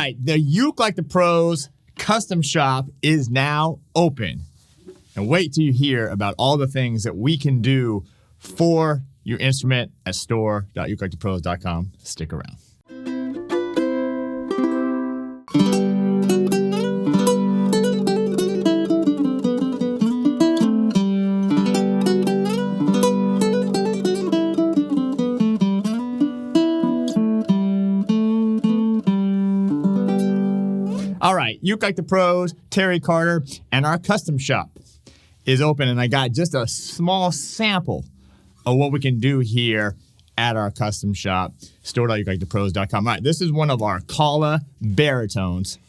right, the Uke Like the Pros custom shop is now open. And wait till you hear about all the things that we can do for your instrument at store.ukelikethepros.com. Stick around. All right, Uke Like the Pros, Terry Carter, and our custom shop is open, and I got just a small sample of what we can do here at our custom shop, store.ukelikethepros.com. All right, this is one of our Kala Baritones,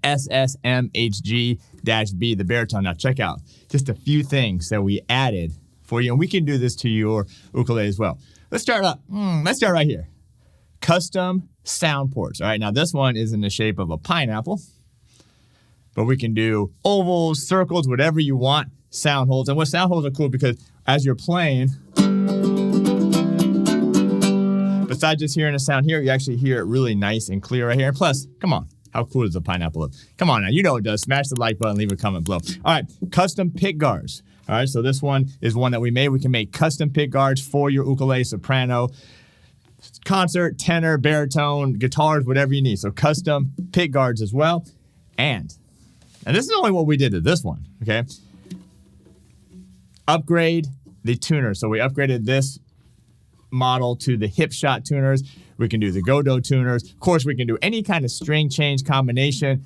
SSMHG-B, the baritone. Now check out just a few things that we added for you, and we can do this to your ukulele as well. Let's start right here. Custom sound ports. All right, now this one is in the shape of a pineapple, but we can do ovals, circles, whatever you want, sound holes. And what sound holes are cool because as you're playing, besides just hearing a sound here, you actually hear it really nice and clear right here. And plus, come on, how cool does a pineapple look? Come on now, you know it does. Smash the like button, leave a comment below. All right, custom pick guards. All right, so this one is one that we made. We can make custom pick guards for your ukulele, soprano, concert, tenor, baritone, guitars, whatever you need. So custom pick guards as well. And this is only what we did to this one, okay? Upgrade the tuner. So we upgraded this model to the hip shot tuners. We can do the Godot tuners. Of course, we can do any kind of string change combination,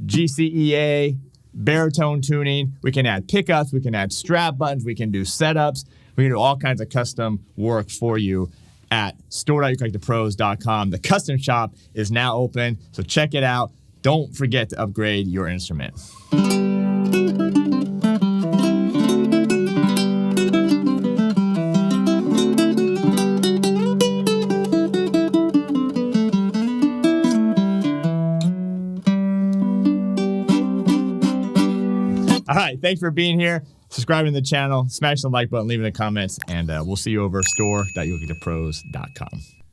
GCEA, baritone tuning. We can add pickups. We can add strap buttons. We can do setups. We can do all kinds of custom work for you at store.ukelikethepros.com. The custom shop is now open, so check it out. Don't forget to upgrade your instrument. All right, thanks for being here, subscribing to the channel, smash the like button, leaving the comments, and we'll see you over store.ukelikethepros.com.